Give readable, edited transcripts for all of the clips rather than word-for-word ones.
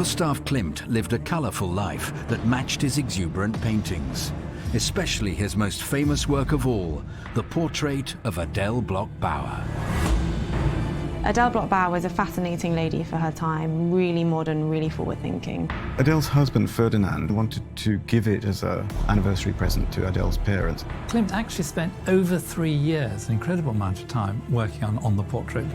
Gustav Klimt lived a colourful life that matched his exuberant paintings, especially his most famous work of all, the portrait of Adele Bloch-Bauer. Adele Bloch-Bauer was a fascinating lady for her time, really modern, really forward-thinking. Adele's husband, Ferdinand, wanted to give it as an anniversary present to Adele's parents. Klimt actually spent over 3 years, an incredible amount of time, working on the portrait.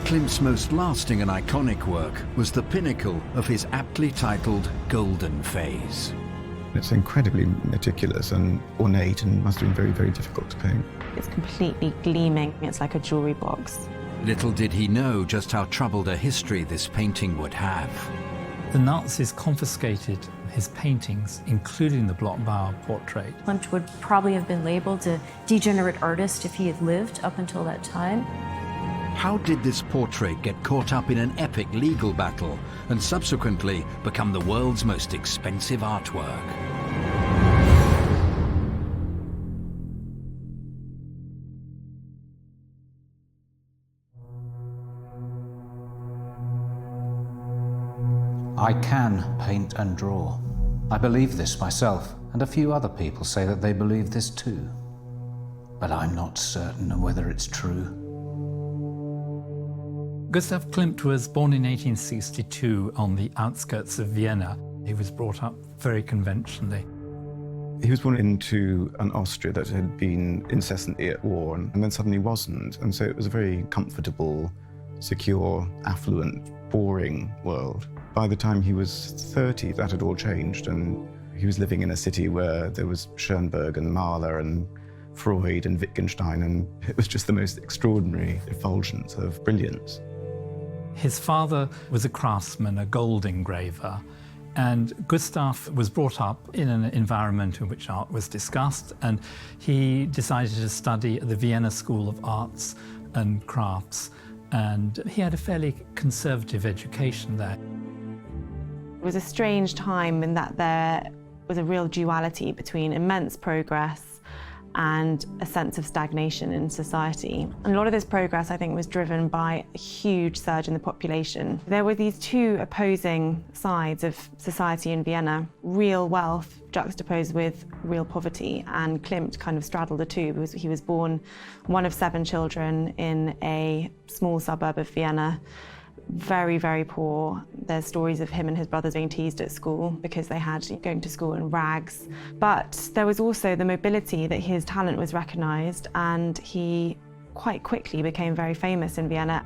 Klimt's most lasting and iconic work was the pinnacle of his aptly titled Golden Phase. It's incredibly meticulous and ornate and must have been very, very difficult to paint. It's completely gleaming. It's like a jewellery box. Little did he know just how troubled a history this painting would have. The Nazis confiscated his paintings, including the Bloch-Bauer portrait. Klimt would probably have been labeled a degenerate artist if he had lived up until that time. How did this portrait get caught up in an epic legal battle and subsequently become the world's most expensive artwork? I can paint and draw. I believe this myself, and a few other people say that they believe this too. But I'm not certain of whether it's true. Gustav Klimt was born in 1862 on the outskirts of Vienna. He was brought up very conventionally. He was born into an Austria that had been incessantly at war and then suddenly wasn't. And so it was a very comfortable, secure, affluent, boring world. By the time he was 30, that had all changed, and he was living in a city where there was Schoenberg and Mahler and Freud and Wittgenstein, and it was just the most extraordinary effulgence of brilliance. His father was a craftsman, a gold engraver, and Gustav was brought up in an environment in which art was discussed, and he decided to study at the Vienna School of Arts and Crafts, and he had a fairly conservative education there. It was a strange time in that there was a real duality between immense progress and a sense of stagnation in society. And a lot of this progress, I think, was driven by a huge surge in the population. There were these two opposing sides of society in Vienna, real wealth juxtaposed with real poverty, and Klimt kind of straddled the two because he was born one of 7 children in a small suburb of Vienna. Very, very poor. There's stories of him and his brothers being teased at school because they had going to school in rags. But there was also the mobility that his talent was recognised, and he quite quickly became very famous in Vienna.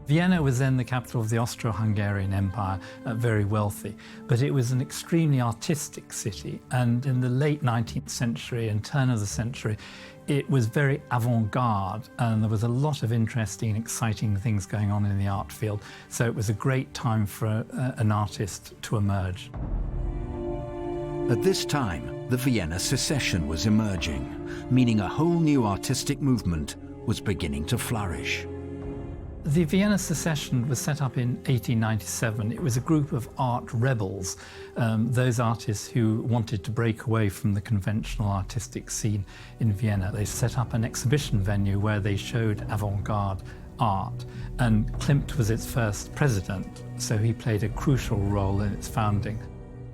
Vienna was then the capital of the Austro-Hungarian Empire, very wealthy, but it was an extremely artistic city, and in the late 19th century and turn of the century, it was very avant-garde, and there was a lot of interesting and exciting things going on in the art field, so it was a great time for an artist to emerge. At this time, the Vienna Secession was emerging, meaning a whole new artistic movement was beginning to flourish. The Vienna Secession was set up in 1897. It was a group of art rebels, those artists who wanted to break away from the conventional artistic scene in Vienna. They set up an exhibition venue where they showed avant-garde art, and Klimt was its first president, so he played a crucial role in its founding.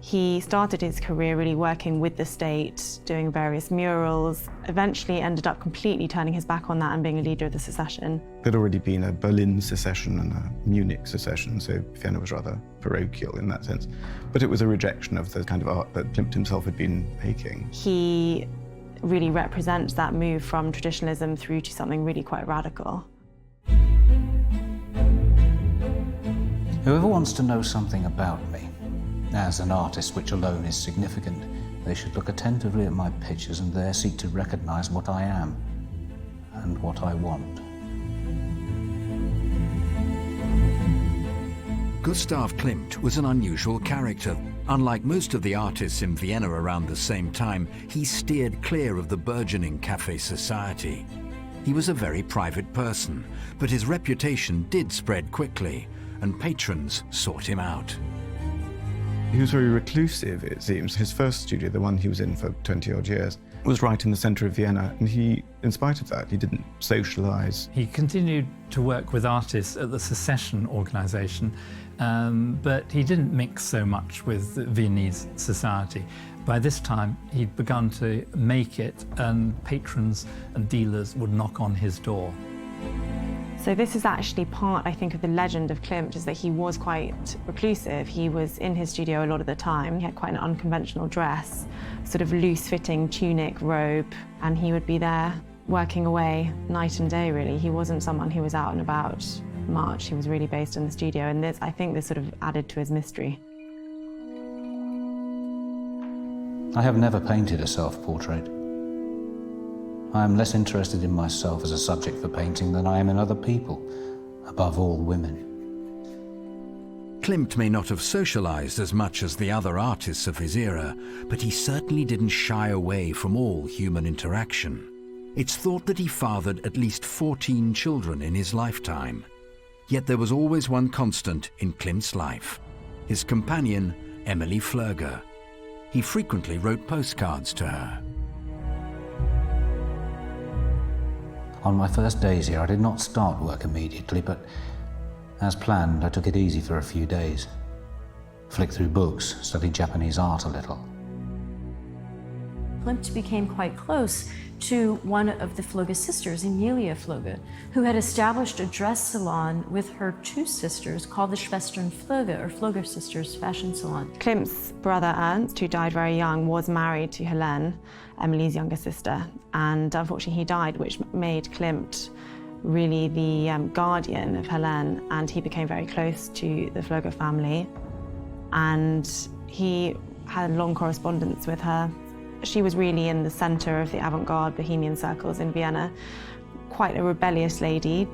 He started his career really working with the state, doing various murals, eventually ended up completely turning his back on that and being a leader of the secession. There'd already been a Berlin secession and a Munich secession, so Vienna was rather parochial in that sense. But it was a rejection of the kind of art that Klimt himself had been making. He really represents that move from traditionalism through to something really quite radical. Whoever wants to know something about me, as an artist, which alone is significant, they should look attentively at my pictures and there seek to recognize what I am and what I want. Gustav Klimt was an unusual character. Unlike most of the artists in Vienna around the same time, he steered clear of the burgeoning café society. He was a very private person, but his reputation did spread quickly, and patrons sought him out. He was very reclusive, it seems. His first studio, the one he was in for 20-odd years, was right in the centre of Vienna, and he, in spite of that, he didn't socialise. He continued to work with artists at the Secession organisation, but he didn't mix so much with Viennese society. By this time, he'd begun to make it, and patrons and dealers would knock on his door. So this is actually part, I think, of the legend of Klimt, is that he was quite reclusive. He was in his studio a lot of the time. He had quite an unconventional dress, sort of loose-fitting tunic, robe, and he would be there working away night and day, really. He wasn't someone who was out and about much. He was really based in the studio, and this, I think, this sort of added to his mystery. I have never painted a self-portrait. I am less interested in myself as a subject for painting than I am in other people, above all women. Klimt may not have socialized as much as the other artists of his era, but he certainly didn't shy away from all human interaction. It's thought that he fathered at least 14 children in his lifetime. Yet there was always one constant in Klimt's life: his companion, Emilie Flöger. He frequently wrote postcards to her. On my first days here, I did not start work immediately, but as planned, I took it easy for a few days. Flicked through books, studied Japanese art a little. Klimt became quite close to one of the Flöger sisters, Emilia Flöger, who had established a dress salon with her two sisters called the Schwestern Flöger, or Flöger Sisters Fashion Salon. Klimt's brother Ernst, who died very young, was married to Helene, Emilie's younger sister, and unfortunately he died, which made Klimt really the guardian of Helene, and he became very close to the Flöger family, and he had long correspondence with her. She was really in the centre of the avant-garde bohemian circles in Vienna, quite a rebellious lady.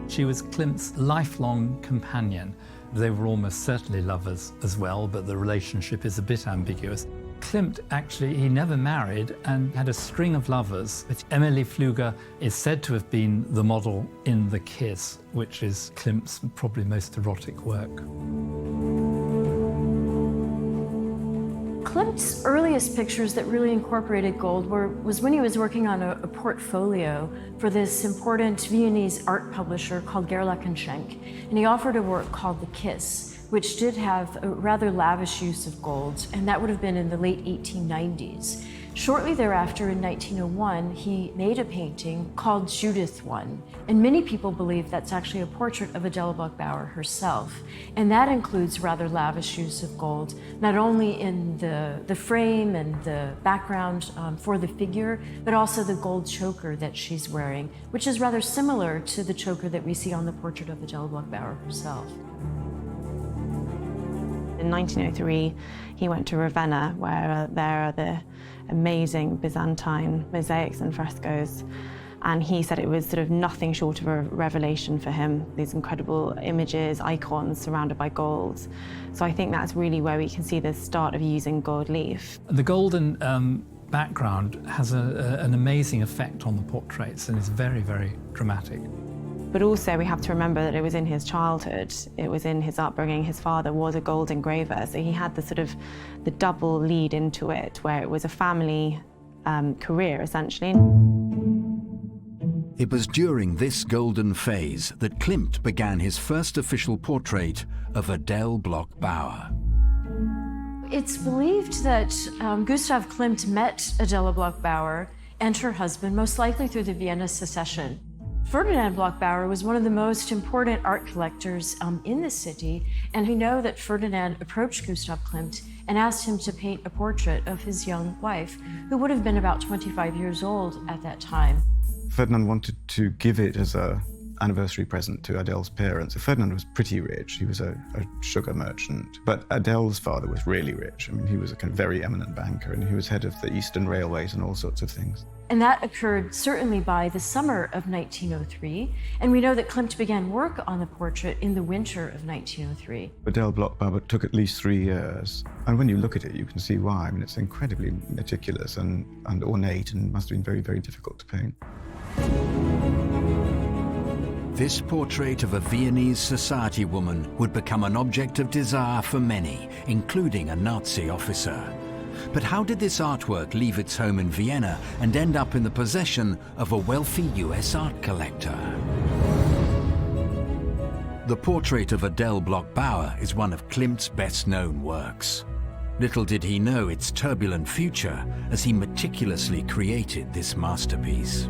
She was Klimt's lifelong companion. They were almost certainly lovers as well, but the relationship is a bit ambiguous. Klimt, actually, he never married and had a string of lovers. But Emilie Flöger is said to have been the model in The Kiss, which is Klimt's probably most erotic work. Klimt's earliest pictures that really incorporated gold was when he was working on a portfolio for this important Viennese art publisher called Gerlach & Schenk, and he offered a work called The Kiss, which did have a rather lavish use of gold, and that would have been in the late 1890s. Shortly thereafter, in 1901, he made a painting called Judith I, and many people believe that's actually a portrait of Adele Bloch-Bauer herself. And that includes rather lavish use of gold, not only in the frame and the background for the figure, but also the gold choker that she's wearing, which is rather similar to the choker that we see on the portrait of Adele Bloch-Bauer herself. In 1903, he went to Ravenna, where there are the amazing Byzantine mosaics and frescoes, and he said it was sort of nothing short of a revelation for him, these incredible images, icons surrounded by gold. So I think that's really where we can see the start of using gold leaf. The golden background has an amazing effect on the portraits and is very, very dramatic. But also we have to remember that it was in his childhood, it was in his upbringing. His father was a gold engraver, so he had the sort of the double lead into it, where it was a family career, essentially. It was during this golden phase that Klimt began his first official portrait of Adele Bloch-Bauer. It's believed that Gustav Klimt met Adele Bloch-Bauer and her husband, most likely through the Vienna Secession. Ferdinand Bloch-Bauer was one of the most important art collectors in the city, and we know that Ferdinand approached Gustav Klimt and asked him to paint a portrait of his young wife, who would have been about 25 years old at that time. Ferdinand wanted to give it as an anniversary present to Adele's parents. Ferdinand was pretty rich. He was a sugar merchant. But Adele's father was really rich. I mean, he was a kind of very eminent banker, and he was head of the Eastern Railways and all sorts of things. And that occurred certainly by the summer of 1903. And we know that Klimt began work on the portrait in the winter of 1903. Adele Bloch-Bauer took at least 3 years. And when you look at it, you can see why. I mean, it's incredibly meticulous and ornate, and must have been very, very difficult to paint. This portrait of a Viennese society woman would become an object of desire for many, including a Nazi officer. But how did this artwork leave its home in Vienna and end up in the possession of a wealthy US art collector? The portrait of Adele Bloch-Bauer is one of Klimt's best-known works. Little did he know its turbulent future as he meticulously created this masterpiece.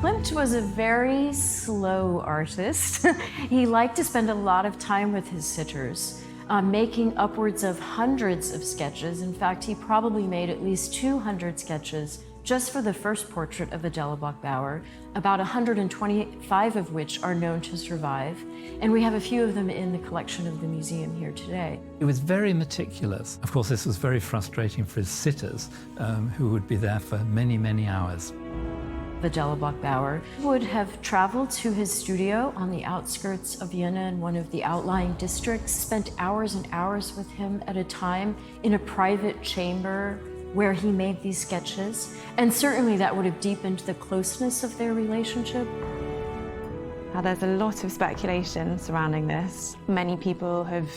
Klimt was a very slow artist. He liked to spend a lot of time with his sitters, making upwards of hundreds of sketches. In fact, he probably made at least 200 sketches just for the first portrait of Adele Bloch-Bauer, about 125 of which are known to survive, and we have a few of them in the collection of the museum here today. He was very meticulous. Of course, this was very frustrating for his sitters, who would be there for many, many hours. Adele Bloch-Bauer would have traveled to his studio on the outskirts of Vienna in one of the outlying districts, spent hours and hours with him at a time in a private chamber where he made these sketches, and certainly that would have deepened the closeness of their relationship. Now, there's a lot of speculation surrounding this. Many people have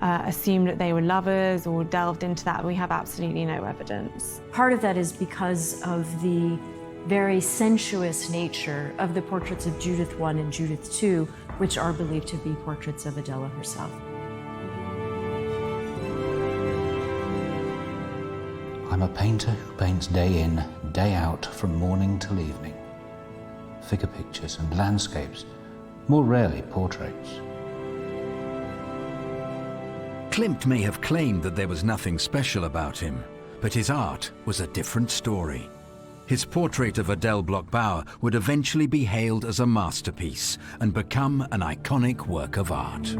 assumed that they were lovers or delved into that. We have absolutely no evidence. Part of that is because of the very sensuous nature of the portraits of Judith I and Judith II, which are believed to be portraits of Adele herself. I'm a painter who paints day in, day out, from morning till evening. Figure pictures and landscapes, more rarely portraits. Klimt may have claimed that there was nothing special about him, but his art was a different story. His portrait of Adele Bloch-Bauer would eventually be hailed as a masterpiece and become an iconic work of art.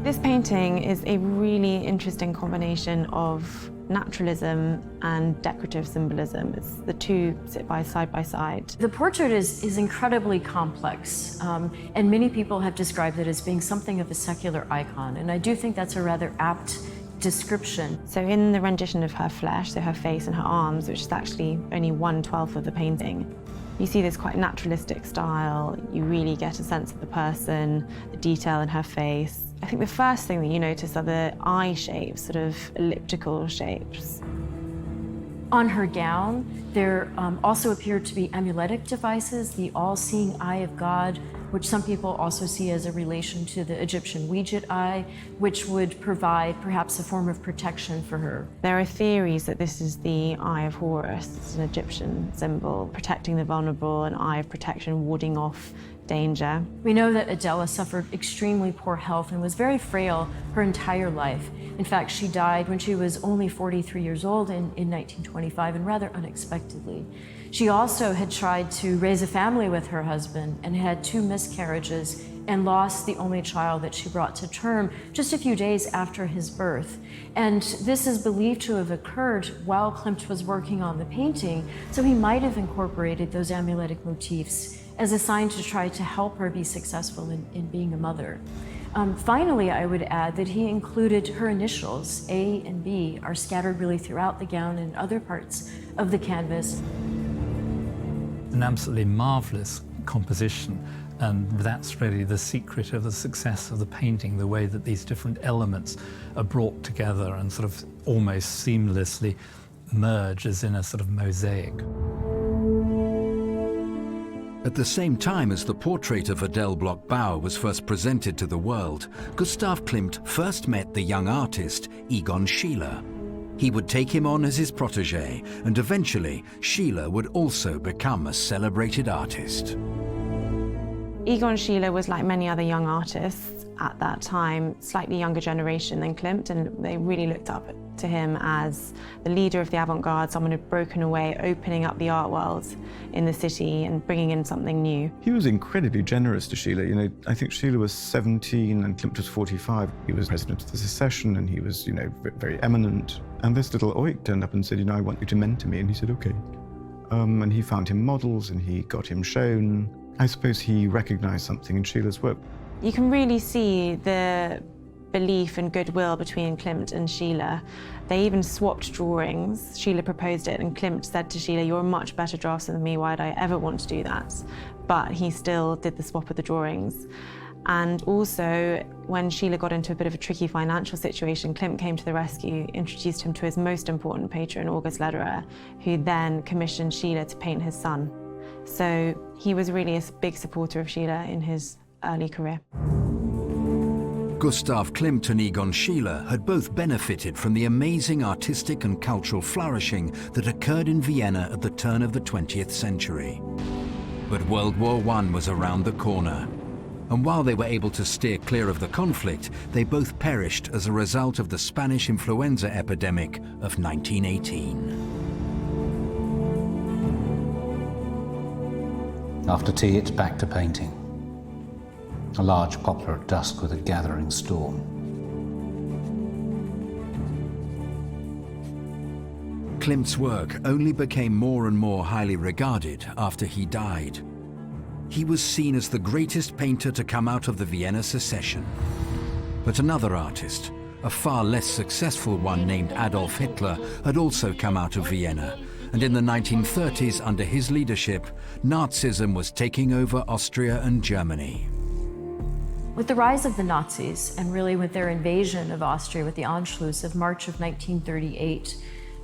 This painting is a really interesting combination of naturalism and decorative symbolism. The two sit side by side. The portrait is incredibly complex, and many people have described it as being something of a secular icon, and I do think that's a rather apt description. So in the rendition of her flesh, so her face and her arms, which is actually only 1/12 of the painting, you see this quite naturalistic style. You really get a sense of the person, the detail in her face. I think the first thing that you notice are the eye shapes, sort of elliptical shapes. On her gown, there also appear to be amuletic devices, the all-seeing eye of God, which some people also see as a relation to the Egyptian Ouija eye, which would provide perhaps a form of protection for her. There are theories that this is the Eye of Horus. It's an Egyptian symbol, protecting the vulnerable, an eye of protection, warding off danger. We know that Adele suffered extremely poor health and was very frail her entire life. In fact, she died when she was only 43 years old in 1925, and rather unexpectedly. She also had tried to raise a family with her husband and had 2 miscarriages and lost the only child that she brought to term just a few days after his birth. And this is believed to have occurred while Klimt was working on the painting, so he might have incorporated those amuletic motifs as a sign to try to help her be successful in being a mother. Finally, I would add that he included her initials, A and B, are scattered really throughout the gown and other parts of the canvas. An absolutely marvelous composition, and that's really the secret of the success of the painting, the way that these different elements are brought together and sort of almost seamlessly merge as in a sort of mosaic. At the same time as the portrait of Adele Bloch-Bauer was first presented to the world, Gustav Klimt first met the young artist Egon Schiele. He would take him on as his protégé, and eventually Schiele would also become a celebrated artist. Egon Schiele was like many other young artists at that time, slightly younger generation than Klimt, and they really looked up to him as the leader of the avant-garde, someone who'd broken away, opening up the art world in the city and bringing in something new. He was incredibly generous to Schiele. You know, I think Schiele was 17 and Klimt was 45. He was president of the secession and he was, very eminent. And this little oik turned up and said, I want you to mentor me. And he said, okay. And he found him models and he got him shown. I suppose he recognized something in Schiele's work. You can really see the belief and goodwill between Klimt and Schiele. They even swapped drawings. Schiele proposed it and Klimt said to Schiele, you're a much better draftsman than me, why would I ever want to do that? But he still did the swap of the drawings. And also, when Schiele got into a bit of a tricky financial situation, Klimt came to the rescue, introduced him to his most important patron, August Lederer, who then commissioned Schiele to paint his son. So he was really a big supporter of Schiele in his early career. Gustav Klimt and Egon Schiele had both benefited from the amazing artistic and cultural flourishing that occurred in Vienna at the turn of the 20th century. But World War I was around the corner. And while they were able to steer clear of the conflict, they both perished as a result of the Spanish influenza epidemic of 1918. After tea, it's back to painting. A large poplar at dusk with a gathering storm. Klimt's work only became more and more highly regarded after he died. He was seen as the greatest painter to come out of the Vienna secession. But another artist, a far less successful one named Adolf Hitler, had also come out of Vienna, and in the 1930s, under his leadership, Nazism was taking over Austria and Germany. With the rise of the Nazis, and really with their invasion of Austria with the Anschluss of March of 1938,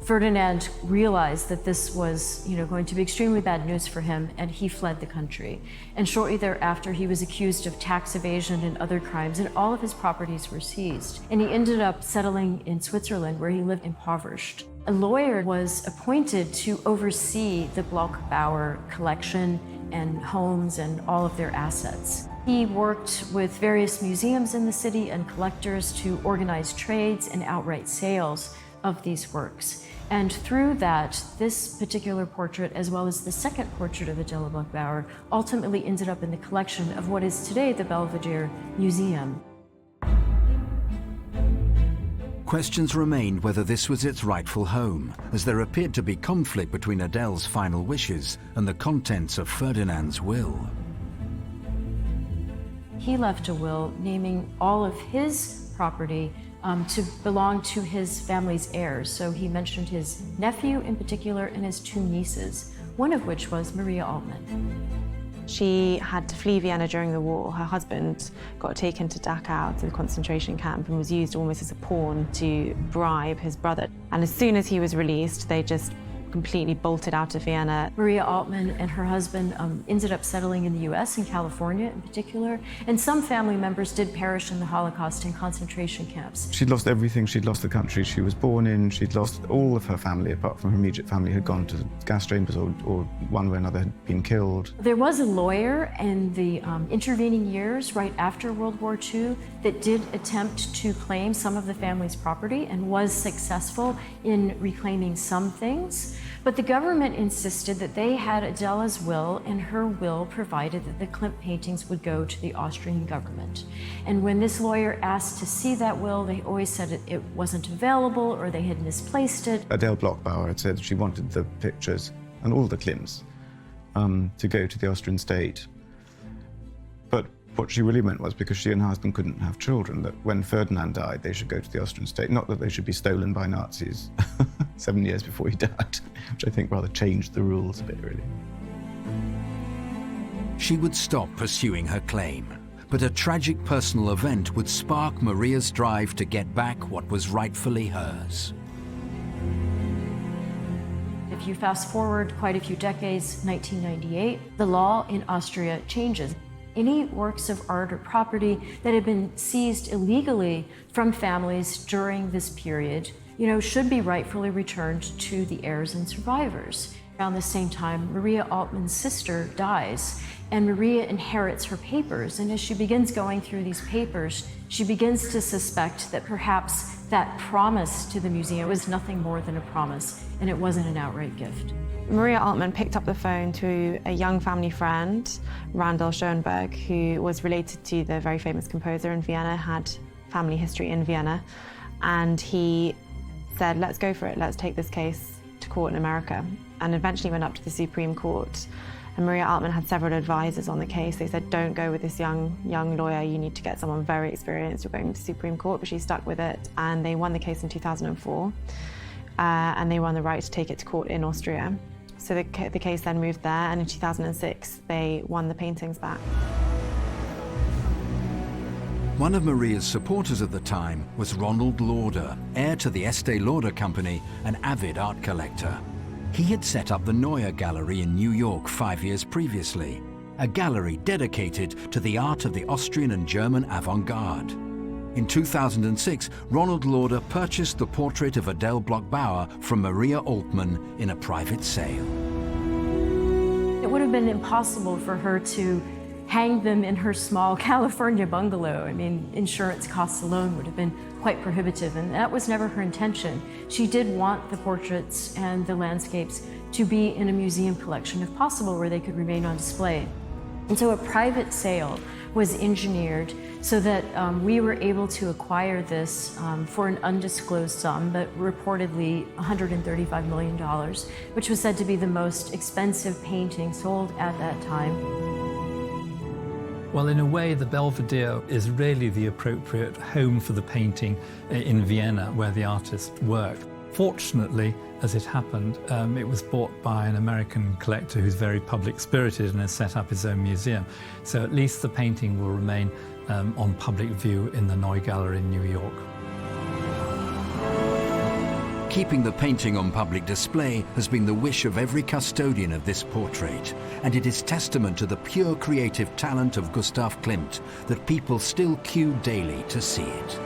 Ferdinand realized that this was, going to be extremely bad news for him, and he fled the country. And shortly thereafter, he was accused of tax evasion and other crimes, and all of his properties were seized. And he ended up settling in Switzerland, where he lived impoverished. A lawyer was appointed to oversee the Bloch-Bauer collection and homes and all of their assets. He worked with various museums in the city and collectors to organize trades and outright sales of these works. And through that, this particular portrait, as well as the second portrait of Adela Bloch-Bauer, ultimately ended up in the collection of what is today the Belvedere Museum. Questions remained whether this was its rightful home, as there appeared to be conflict between Adele's final wishes and the contents of Ferdinand's will. He left a will naming all of his property to belong to his family's heirs. So he mentioned his nephew in particular and his two nieces, one of which was Maria Altmann. She had to flee Vienna during the war. Her husband got taken to Dachau, to the concentration camp, and was used almost as a pawn to bribe his brother. And as soon as he was released, they just completely bolted out of Vienna. Maria Altmann and her husband ended up settling in the US, in California in particular, and some family members did perish in the Holocaust in concentration camps. She'd lost everything. She'd lost the country she was born in. She'd lost all of her family, apart from her immediate family, had gone to gas chambers or one way or another had been killed. There was a lawyer in the intervening years, right after World War II, that did attempt to claim some of the family's property and was successful in reclaiming some things. But the government insisted that they had Adela's will, and her will provided that the Klimt paintings would go to the Austrian government. And when this lawyer asked to see that will, they always said it wasn't available or they had misplaced it. Adele Bloch-Bauer had said she wanted the pictures and all the Klimts to go to the Austrian state. But what she really meant was because she and her husband couldn't have children, that when Ferdinand died, they should go to the Austrian state, not that they should be stolen by Nazis 7 years before he died, which I think rather changed the rules a bit, really. She would stop pursuing her claim, but a tragic personal event would spark Maria's drive to get back what was rightfully hers. If you fast forward quite a few decades, 1998, the law in Austria changes. Any works of art or property that had been seized illegally from families during this period, should be rightfully returned to the heirs and survivors. Around the same time, Maria Altmann's sister dies, and Maria inherits her papers. And as she begins going through these papers, she begins to suspect that perhaps that promise to the museum was nothing more than a promise, and it wasn't an outright gift. Maria Altmann picked up the phone to a young family friend, Randall Schoenberg, who was related to the very famous composer in Vienna, had family history in Vienna, and he said, let's go for it, let's take this case to court in America, and eventually went up to the Supreme Court. And Maria Altmann had several advisors on the case. They said, don't go with this young lawyer, you need to get someone very experienced, you're going to the Supreme Court, but she stuck with it, and they won the case in 2004, and they won the right to take it to court in Austria. So the case then moved there, and in 2006, they won the paintings back. One of Maria's supporters at the time was Ronald Lauder, heir to the Estee Lauder Company, an avid art collector. He had set up the Neue Gallery in New York 5 years previously, a gallery dedicated to the art of the Austrian and German avant-garde. In 2006, Ronald Lauder purchased the portrait of Adele Bloch-Bauer from Maria Altmann in a private sale. It would have been impossible for her to hang them in her small California bungalow. I mean, insurance costs alone would have been quite prohibitive, and that was never her intention. She did want the portraits and the landscapes to be in a museum collection, if possible, where they could remain on display. And so a private sale was engineered so that we were able to acquire this for an undisclosed sum, but reportedly $135 million, which was said to be the most expensive painting sold at that time. Well, in a way, the Belvedere is really the appropriate home for the painting in Vienna, where the artist worked. Fortunately, as it happened, it was bought by an American collector who's very public-spirited and has set up his own museum. So at least the painting will remain on public view in the Neue Gallery in New York. Keeping the painting on public display has been the wish of every custodian of this portrait, and it is testament to the pure creative talent of Gustav Klimt that people still queue daily to see it.